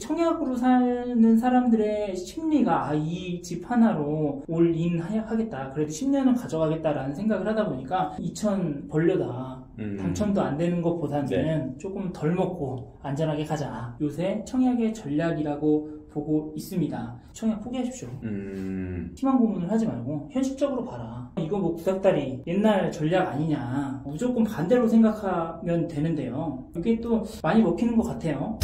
청약으로 사는 사람들의 심리가 이 집 하나로 올인 하겠다, 그래도 10년은 가져가겠다라는 생각을 하다 보니까 2천 벌려다 당첨도 안 되는 것보다는 조금 덜 먹고 안전하게 가자. 요새 청약의 전략이라고 보고 있습니다. 청약 포기하십시오. 희망 고문을 하지 말고 현실적으로 봐라. 이거 뭐 구닥다리 옛날 전략 아니냐, 무조건 반대로 생각하면 되는데요. 이게 또 많이 먹히는 것 같아요.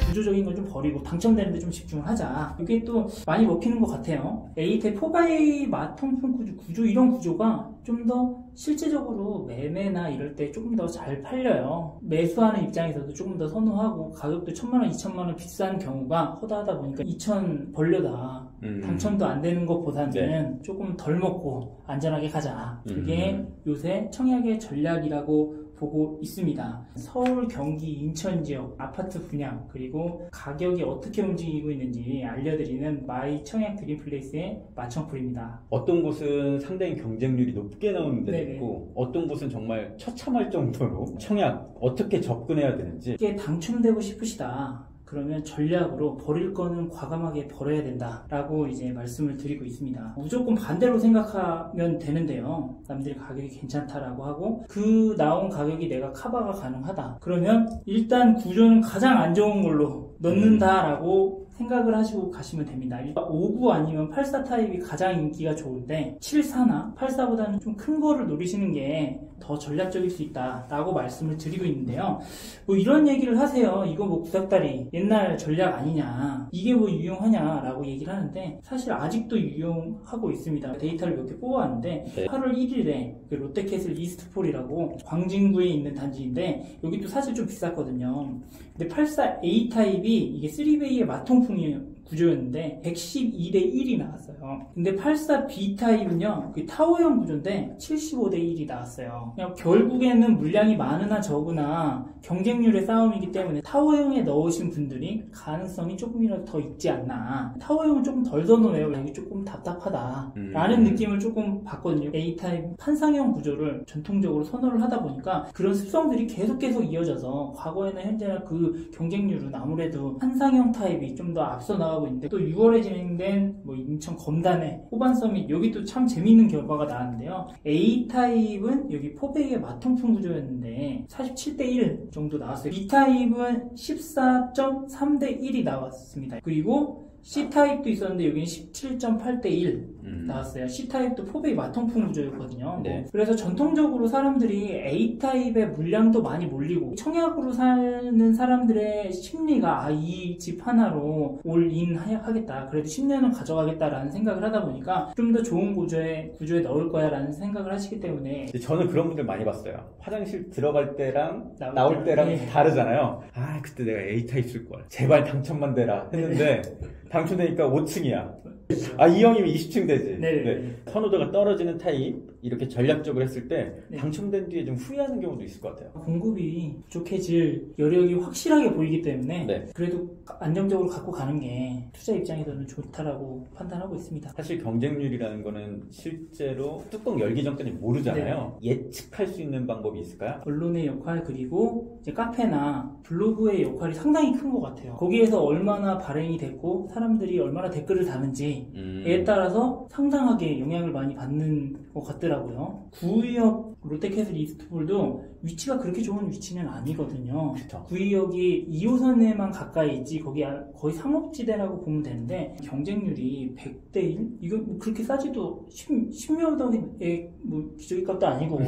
구조적인 건 좀 버리고 당첨되는데 좀 집중을 하자. 이게 또 많이 먹히는 것 같아요. 에이테 포바이 마통풍 구조 이런 구조가 좀 더 실제적으로 매매나 이럴 때 조금 더 잘 팔려요. 매수하는 입장에서도 조금 더 선호하고, 가격도 1,000만원, 2,000만원 비싼 경우가 허다하다 보니까 2천 벌려다 당첨도 안 되는 것보다는 조금 덜 먹고 안전하게 가자. 그게 요새 청약의 전략이라고 보고 있습니다. 서울, 경기, 인천 지역 아파트 분양, 그리고 가격이 어떻게 움직이고 있는지 알려드리는 마이 청약 드림플레이스의 마청풀입니다. 어떤 곳은 상당히 경쟁률이 높게 나오는 데도 있고, 어떤 곳은 정말 처참할 정도로 청약 어떻게 접근해야 되는지. 이게 당첨되고 싶으시다, 그러면 전략으로 버릴 거는 과감하게 버려야 된다라고 이제 말씀을 드리고 있습니다. 무조건 반대로 생각하면 되는데요. 남들이 가격이 괜찮다라고 하고 그 나온 가격이 내가 커버가 가능하다, 그러면 일단 구조는 가장 안 좋은 걸로 넣는다라고 생각을 하시고 가시면 됩니다. 59 아니면 84 타입이 가장 인기가 좋은데 74나 84보다는 좀 큰 거를 노리시는 게 더 전략적일 수 있다라고 말씀을 드리고 있는데요. 뭐 이런 얘기를 하세요. 이거 뭐 구닥다리 옛날 전략 아니냐, 이게 뭐 유용하냐라고 얘기를 하는데 사실 아직도 유용하고 있습니다. 데이터를 몇 개 뽑아왔는데 8월 1일에 롯데캐슬 이스트폴이라고 광진구에 있는 단지인데 여기 또 사실 좀 비쌌거든요. 근데 84A 타입이 이게 3베이의 마통풍이에요. 구조였는데 112대 1이 나왔어요. 근데 84B 타입은요, 그 타워형 구조인데 75대 1이 나왔어요. 그냥 결국에는 물량이 많으나 적으나 경쟁률의 싸움이기 때문에 타워형에 넣으신 분들이 가능성이 조금이라도 더 있지 않나. 타워형은 조금 덜 선호해요. 여기 조금 답답하다 라는 느낌을 조금 받거든요. A 타입 판상형 구조를 전통적으로 선호를 하다 보니까 그런 습성들이 계속 이어져서 과거에나 현재나 그 경쟁률은 아무래도 판상형 타입이 좀 더 앞서 나가고 있는데, 또 6월에 진행된 뭐 인천 검단의 호반 서밋, 여기 또 참 재미있는 결과가 나왔는데요. A 타입은 여기 포베이의 마통풍 구조였는데 47대 1 정도 나왔어요. B 타입은 14.3대 1이 나왔습니다. 그리고 C타입도 있었는데 여기는 17.8대 1 나왔어요. C타입도 포베이 마통풍 구조였거든요. 그래서 전통적으로 사람들이 A타입의 물량도 많이 몰리고 청약으로 사는 사람들의 심리가 이 집 하나로 올인 하겠다, 그래도 10년은 가져가겠다라는 생각을 하다 보니까 좀 더 좋은 구조에 넣을 거야 라는 생각을 하시기 때문에. 저는 그런 분들 많이 봤어요. 화장실 들어갈 때랑 나올 때랑 다르잖아요. 그때 내가 A타입 쓸걸, 제발 당첨만 되라 했는데 당첨되니까 5층이야. 이 형이면 20층 되지. 선호도가 떨어지는 타입, 이렇게 전략적으로 했을 때 당첨된 뒤에 좀 후회하는 경우도 있을 것 같아요. 공급이 부족해질 여력이 확실하게 보이기 때문에 그래도 안정적으로 갖고 가는 게 투자 입장에서는 좋다라고 판단하고 있습니다. 사실 경쟁률이라는 거는 실제로 뚜껑 열기 전까지 모르잖아요. 예측할 수 있는 방법이 있을까요? 언론의 역할, 그리고 이제 카페나 블로그의 역할이 상당히 큰 것 같아요. 거기에서 얼마나 발행이 됐고 사람들이 얼마나 댓글을 다는지에 따라서 상당하게 영향을 많이 받는 것 같더라고요. 구의역 롯데캐슬 이스트폴도 위치가 그렇게 좋은 위치는 아니거든요. 구의역이 2호선에만 가까이 있지 거기 거의 상업지대라고 보면 되는데 경쟁률이 100대 1? 이거 뭐 그렇게 싸지도 10몇 억의 뭐 기저귀 값도 아니고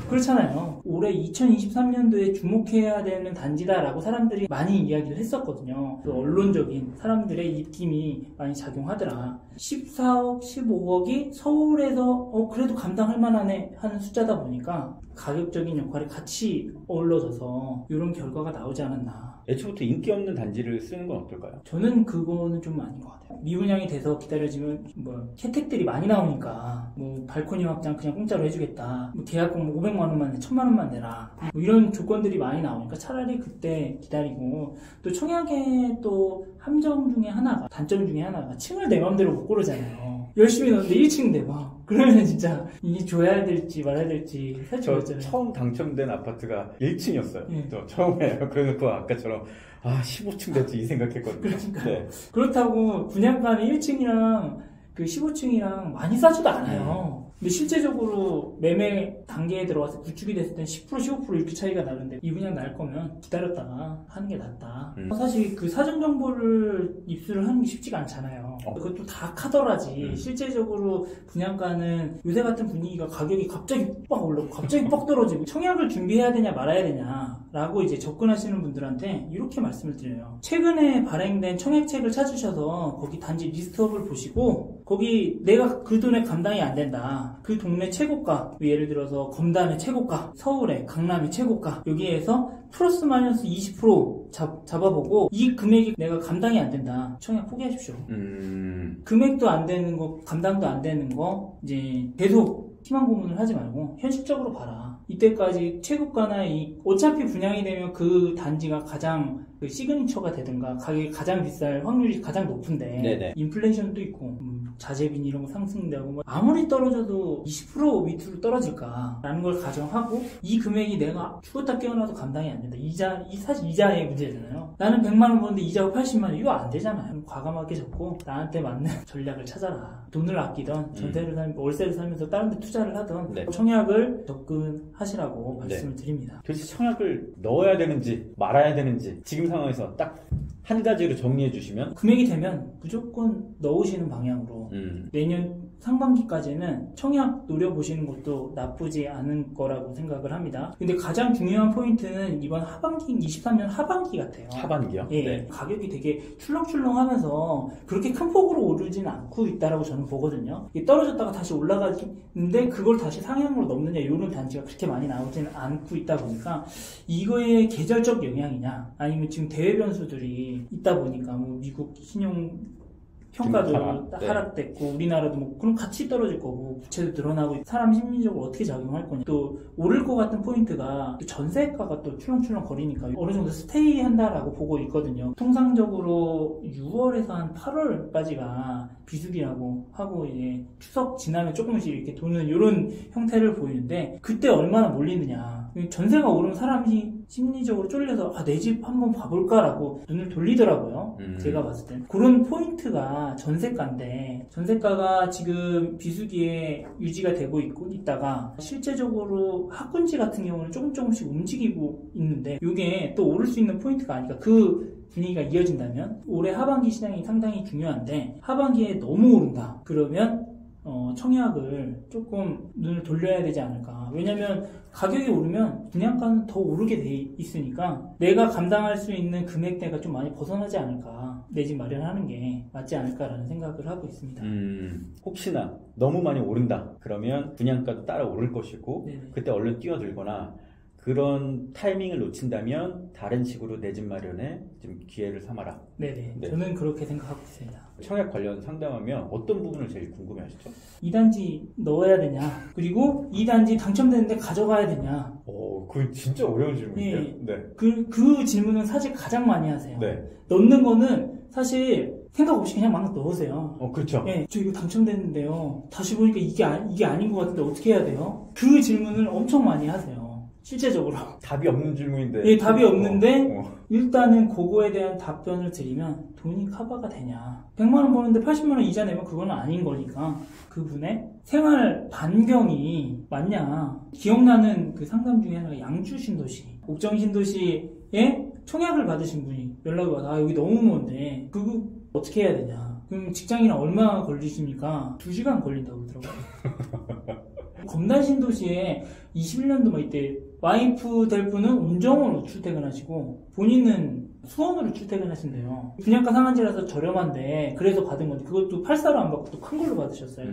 그렇잖아요. 올해 2023년도에 주목해야 되는 단지다라고 사람들이 많이 이야기를 했었거든요. 그 언론적인 사람들의 입김이 많이 작용하더라. 14억, 15억이 서울에서 그래도 감당할 만하네 하는 숫자다 보니까 가격적인 역할이 같이 어우러져서 이런 결과가 나오지 않았나. 애초부터 인기 없는 단지를 쓰는 건 어떨까요? 저는 그거는 좀 아닌 것 같아요. 미분양이 돼서 기다려지면 뭐 혜택들이 많이 나오니까 뭐 발코니 확장 그냥 공짜로 해주겠다, 뭐 계약금 500만 원만 내, 1000만 원만 내라, 뭐 이런 조건들이 많이 나오니까 차라리 그때 기다리고, 또 청약의 또 함정 중에 하나가, 단점 중에 하나가 층을 내 맘대로 못 고르잖아요. 열심히 넣었는데 1층 대박. 그러면 진짜 이게 줘야 될지 말아야 될지 살짝 그랬잖아요. 처음 당첨된 아파트가 1층이었어요. 예. 또 처음에. 그래놓고 아까처럼 15층 됐지 이 생각했거든요. 그러니까 네. 그렇다고 분양가는 1층이랑 그 15층이랑 많이 싸지도 않아요. 근데 실제적으로 매매 단계에 들어와서 구축이 됐을 땐 10%, 15% 이렇게 차이가 나는데 이 분양 날 거면 기다렸다가 하는 게 낫다. 사실 그 사전 정보를 입수를 하는 게 쉽지가 않잖아요. 그것도 다 카더라지. 실제적으로 분양가는 요새 같은 분위기가 가격이 갑자기 빡 올라오고 갑자기 빡 떨어지고 청약을 준비해야 되냐 말아야 되냐라고 이제 접근하시는 분들한테 이렇게 말씀을 드려요. 최근에 발행된 청약책을 찾으셔서 거기 단지 리스트업을 보시고 거기 내가 그 돈에 감당이 안 된다. 그 동네 최고가, 예를 들어서 검단의 최고가, 서울의 강남의 최고가, 여기에서 플러스 마이너스 20% 잡아보고 이 금액이 내가 감당이 안 된다. 청약 포기하십시오. 금액도 안 되는 거, 감당도 안 되는 거 이제 계속 희망 고문을 하지 말고 현실적으로 봐라. 이때까지 최고가나 어차피 분양이 되면 그 단지가 가장 그 시그니처가 되든가 가격이 가장 비쌀 확률이 가장 높은데 네네. 인플레이션도 있고 자재빈 이런 거 상승되고 아무리 떨어져도 20% 밑으로 떨어질까라는 걸 가정하고 이 금액이 내가 죽었다 깨어나도 감당이 안 된다. 사실 이자의 문제잖아요. 나는 100만 원 버는데 이자가 80만 원 이거 안 되잖아요. 과감하게 접고 나한테 맞는 전략을 찾아라. 돈을 아끼던 전세를 살면서 월세를 살면서 다른 데 투자를 하던 네. 청약을 접근하시라고 말씀을 드립니다. 도대체 청약을 넣어야 되는지 말아야 되는지 지금 상황에서 딱 한 가지로 정리해 주시면 금액이 되면 무조건 넣으시는 방향으로 내년 상반기까지는 청약 노려보시는 것도 나쁘지 않은 거라고 생각을 합니다. 근데 가장 중요한 포인트는 이번 하반기, 23년 하반기 같아요. 하반기요? 예, 네. 가격이 되게 출렁출렁하면서 그렇게 큰 폭으로 오르지는 않고 있다라고 저는 보거든요. 떨어졌다가 다시 올라가는데 그걸 다시 상향으로 넘느냐 이런 단지가 그렇게 많이 나오지는 않고 있다 보니까 이거의 계절적 영향이냐 아니면 지금 대외 변수들이 있다 보니까 뭐 미국 신용 평가도 하락됐고 우리나라도 뭐 그럼 같이 떨어질 거고 부채도 늘어나고 사람 심리적으로 어떻게 작용할 거냐 또 오를 것 같은 포인트가 또 전세가가 또 출렁출렁 거리니까 어느 정도 스테이 한다라고 보고 있거든요. 통상적으로 6월에서 한 8월까지가 비수기라고 하고 이제 추석 지나면 조금씩 이렇게 도는 이런 형태를 보이는데 그때 얼마나 몰리느냐. 전세가 오르면 사람이 심리적으로 쫄려서 내 집 한번 봐볼까라고 눈을 돌리더라고요. 제가 봤을 때 그런 포인트가 전세가인데 전세가가 지금 비수기에 유지가 되고 있다가 실제적으로 학군지 같은 경우는 조금씩 움직이고 있는데 이게 또 오를 수 있는 포인트가 아니까 그 분위기가 이어진다면 올해 하반기 시장이 상당히 중요한데 하반기에 너무 오른다 그러면 청약을 조금 눈을 돌려야 되지 않을까. 왜냐면 가격이 오르면 분양가는 더 오르게 돼 있으니까 내가 감당할 수 있는 금액대가 좀 많이 벗어나지 않을까. 내 집 마련하는 게 맞지 않을까라는 생각을 하고 있습니다. 혹시나 너무 많이 오른다. 그러면 분양가도 따라 오를 것이고 네네. 그때 얼른 뛰어들거나 그런 타이밍을 놓친다면 다른 식으로 내 집 마련에 좀 기회를 삼아라. 네네. 네. 저는 그렇게 생각하고 있습니다. 청약 관련 상담하면 어떤 부분을 제일 궁금해하시죠? 이 단지 넣어야 되냐 그리고 이 단지 당첨되는데 가져가야 되냐 그거 진짜 어려운 질문이에요. 예. 네. 그 질문은 사실 가장 많이 하세요. 네. 넣는 거는 사실 생각 없이 그냥 막 넣으세요. 그렇죠. 예, 저 이거 당첨됐는데요. 다시 보니까 이게 아닌 것 같은데 어떻게 해야 돼요? 그 질문을 엄청 많이 하세요. 실제적으로. 답이 없는 질문인데. 예, 답이 없는데 일단은 그거에 대한 답변을 드리면 돈이 커버가 되냐. 100만 원 버는데 80만 원 이자 내면 그거는 아닌 거니까 그분의 생활 반경이 맞냐. 기억나는 그 상담 중에 하나가 양주 신도시. 옥정 신도시에 청약을 받으신 분이 연락이 와서 여기 너무 먼데 그거 어떻게 해야 되냐. 그럼 직장이랑 얼마 걸리십니까? 2시간 걸린다고 그러더라고요. 검단 신도시에 21년도 막 이때 와이프 될 분은 운정원으로 출퇴근하시고 본인은 수원으로 출퇴근하신대요. 분양가 상한제라서 저렴한데 그래서 받은 건데 그것도 8사로 안 받고 또 큰 걸로 받으셨어요.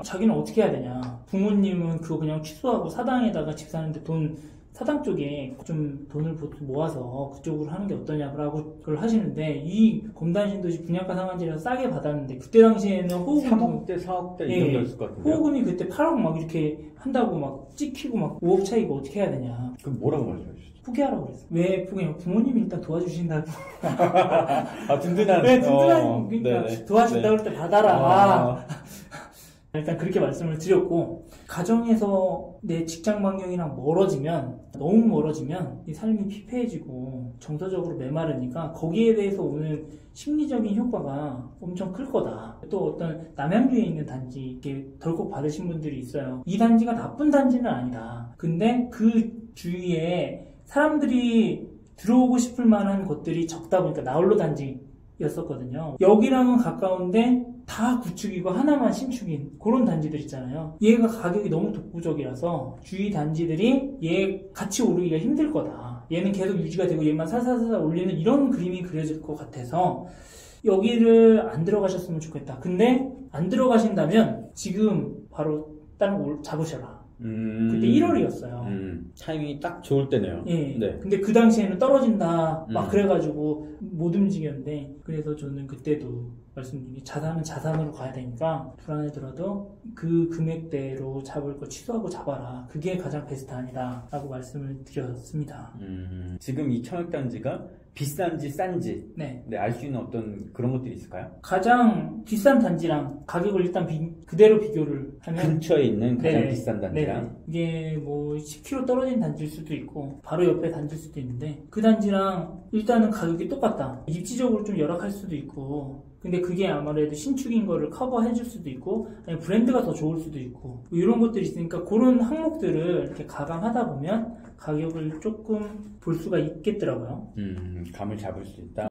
자기는 어떻게 해야 되냐. 부모님은 그거 그냥 취소하고 사당에다가 집 사는데 사당 쪽에 좀 돈을 모아서 그쪽으로 하는 게 어떠냐고 그걸 하시는데 이 검단신도시 분양가 상한제라서 싸게 받았는데 그때 당시에는 호흡금 3억대 4억대 이 정도였을 것 같은데요. 호흡금이 그때 8억 막 이렇게 한다고 막 찍히고 막 5억 차이고 어떻게 해야 되냐. 그럼 뭐라고 말씀하셨죠? 포기하라고 그랬어요. 왜 포기해요? 부모님이 일단 도와주신다고. 든든한. 네, 든든한. 그러니까 네네. 도와준다고 할 때 받아라. 일단 그렇게 말씀을 드렸고, 가정에서 내 직장 반경이랑 멀어지면, 너무 멀어지면 이 삶이 피폐해지고 정서적으로 메마르니까 거기에 대해서 오는 심리적인 효과가 엄청 클 거다. 또 어떤 남양주에 있는 단지 이렇게 덜컥 받으신 분들이 있어요. 이 단지가 나쁜 단지는 아니다. 근데 그 주위에 사람들이 들어오고 싶을 만한 것들이 적다 보니까 나홀로 단지였었거든요. 여기랑은 가까운데 다 구축이고 하나만 신축인 그런 단지들 있잖아요. 얘가 가격이 너무 독보적이라서 주위 단지들이 얘 같이 오르기가 힘들 거다. 얘는 계속 유지가 되고 얘만 살살살살 올리는 이런 그림이 그려질 것 같아서 여기를 안 들어가셨으면 좋겠다. 근데 안 들어가신다면 지금 바로 다른 거 잡으셔라. 그때 1월이었어요. 타이밍이 딱 좋을 때네요. 예. 네. 근데 그 당시에는 떨어진다 막 그래가지고 못 움직였는데, 그래서 저는 그때도 말씀드린 게 자산은 자산으로 가야 되니까 불안해더라도 그 금액대로 잡을 거 취소하고 잡아라. 그게 가장 베스트 아니다 라고 말씀을 드렸습니다. 지금 이 청약단지가 비싼지 싼지 네. 알 수 있는 어떤 그런 것들이 있을까요? 가장 비싼 단지랑 가격을 일단 그대로 비교를 하면 근처에 있는 가장 네. 비싼 단지랑 이게 뭐 10km 떨어진 단지일 수도 있고 바로 옆에 단지일 수도 있는데, 그 단지랑 일단은 가격이 똑같다. 입지적으로 좀 열악할 수도 있고, 근데 그게 아무래도 신축인 거를 커버해 줄 수도 있고, 아니면 브랜드가 더 좋을 수도 있고, 뭐 이런 것들이 있으니까 그런 항목들을 이렇게 가감하다 보면 가격을 조금 볼 수가 있겠더라고요. 감을 잡을 수 있다.